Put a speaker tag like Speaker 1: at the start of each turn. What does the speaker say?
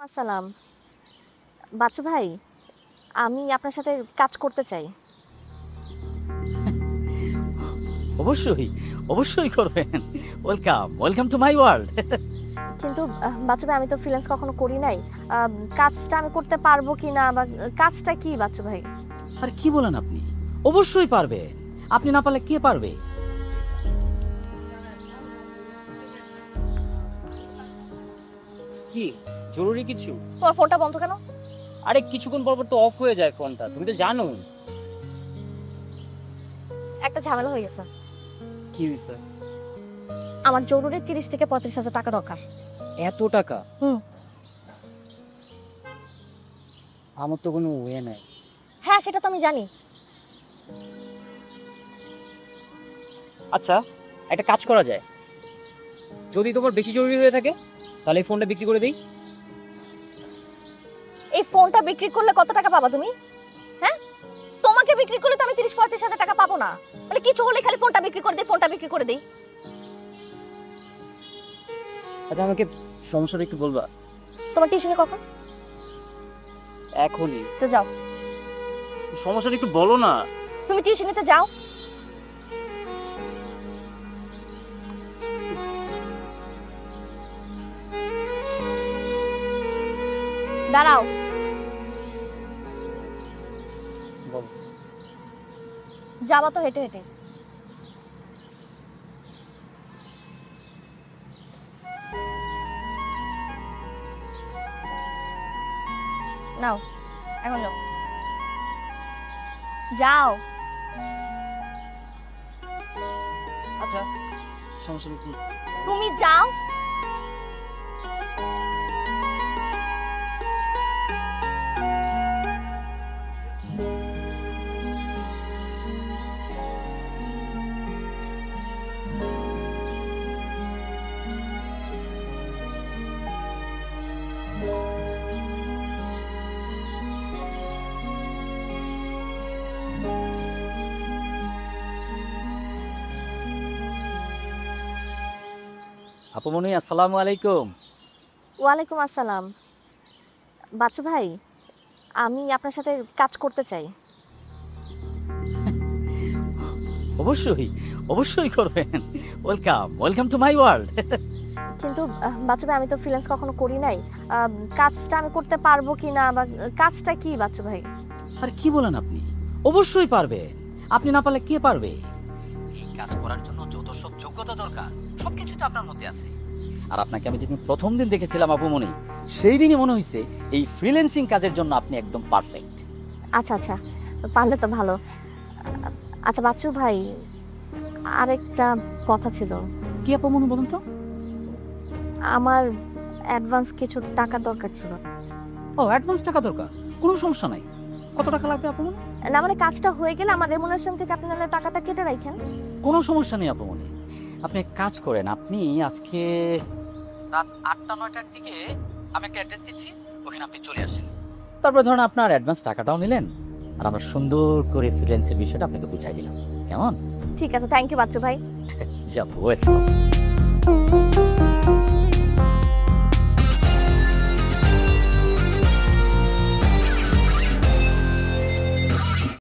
Speaker 1: আসসালাম। বাচ্চু ভাই, আমি আপনার সাথে কাজ করতে চাই।
Speaker 2: অবশ্যই, অবশ্যই করবেন। Welcome, welcome to my world.
Speaker 1: কিন্তু বাচ্চু ভাই, আমি তো ফ্রিল্যান্স কখনো করি নাই। কাজটা আমি করতে পারবো কিনা বা কাজটা কি বাচ্চু ভাই?
Speaker 2: আরে কি বলেন আপনি? অবশ্যই পারবে। আপনি না পারলে কে পারবে?
Speaker 3: কি জরুরি কিছু?
Speaker 1: তোমার ফোনটা বন্ধ কেন?
Speaker 3: আরে কিছুক্ষণ পর পর তো অফ হয়ে যায় ফোনটা, তুমি তো জানো।
Speaker 1: একটা ঝামেলা হয়ে গেছে।
Speaker 3: কি হয়েছে?
Speaker 1: আমার জরুরি 30 থেকে 35,000 টাকা দরকার।
Speaker 3: এত টাকা?
Speaker 1: হুম।
Speaker 3: আমার তো কোনো ওয়ে নাই।
Speaker 1: হ্যাঁ, সেটা তো আমি জানি।
Speaker 3: আচ্ছা, একটা কাজ করা যায়। যদি তোমার বেশি জরুরি হয়ে থাকে তাহলে এই ফোনটা বিক্রি করে দেই।
Speaker 1: এই ফোনটা বিক্রি করলে কত টাকা পাবা তুমি? হ্যাঁ, তোমাকে বিক্রি করলে তো আমি 30-35,000 টাকা পাবো না। মানে কিছু হলে খালি ফোনটা বিক্রি করে দেই, ফোনটা বিক্রি করে দেই।
Speaker 3: আচ্ছা, আমাকে সমস্যাটা একটু বলবা?
Speaker 1: তোমার টিউশনি কখন?
Speaker 3: এখনই।
Speaker 1: তো যাও,
Speaker 3: সমস্যাটা একটু বলো না।
Speaker 1: তুমি টিউশনিতে যাও। দাঁড়াও।
Speaker 3: বলো।
Speaker 1: যাবা তো হেঁটে হেঁটে। নাও, এখন যাও। যাও।
Speaker 3: আচ্ছা, সমস্যাটা একটু
Speaker 1: তুমি যাও।
Speaker 2: আপুমনি, আসসালামু আলাইকুম।
Speaker 1: ওয়ালাইকুম আসসালাম। বাচ্চু ভাই, আমি আপনার সাথে কাজ করতে চাই।
Speaker 2: অবশ্যই, অবশ্যই করবেন। Welcome, welcome to my world.
Speaker 1: কিন্তু বাচ্চু ভাই, আমি তো ফ্রিল্যান্স কখনো করি নাই। কাজটা আমি করতে পারবো কিনা বা কাজটা কি বাচ্চু ভাই?
Speaker 2: আরে কি বলেন আপনি? অবশ্যই পারবে। আপনি না পারলে কে পারবে? এই কাজ করার জন্য যত সব যোগ্যতা দরকার সবকিছু তো আপনার মধ্যে আছে। আর আপনাকে আমি যেদিন প্রথম দিন দেখেছিলাম আপুমনি, সেই দিনই মনে হয়েছে এই ফ্রিল্যান্সিং কাজের জন্য আপনি একদম পারফেক্ট।
Speaker 1: আচ্ছা আচ্ছা, পারলে তো ভালো। আচ্ছা বাচ্চু ভাই, আরেকটা কথা ছিল।
Speaker 2: কি আপুমনি বলুন তো?
Speaker 1: আমার অ্যাডভান্স কিছু টাকা দরকার ছিল।
Speaker 2: ও, অ্যাডভান্স টাকা দরকার? কোনো সমস্যা নাই। কত টাকা লাগবে আপুমনি?
Speaker 1: না মানে কাজটা হয়ে গেলে আমার রেমুনারেশন থেকে আপনি নাহলে টাকাটা কেটে রাখেন।
Speaker 2: কোনো সমস্যা নেই আপুমনি। আপনি এক কাজ করেন, আপনি আজকে রাত 8টা-9টার দিকে আমি একটা অ্যাড্রেস দিচ্ছি, ওখানে আপনি চলে আসেন। তারপর ধরুন আপনার অ্যাডভান্স টাকাটাও নিলেন, আর আমরা সুন্দর করে ফ্রিল্যান্সের বিষয়টা আপনাকে বুঝাই দিলাম। কেমন?
Speaker 1: ঠিক আছে, থ্যাংক ইউ বাচ্চু ভাই।
Speaker 2: যাবো, ওয়েলকাম।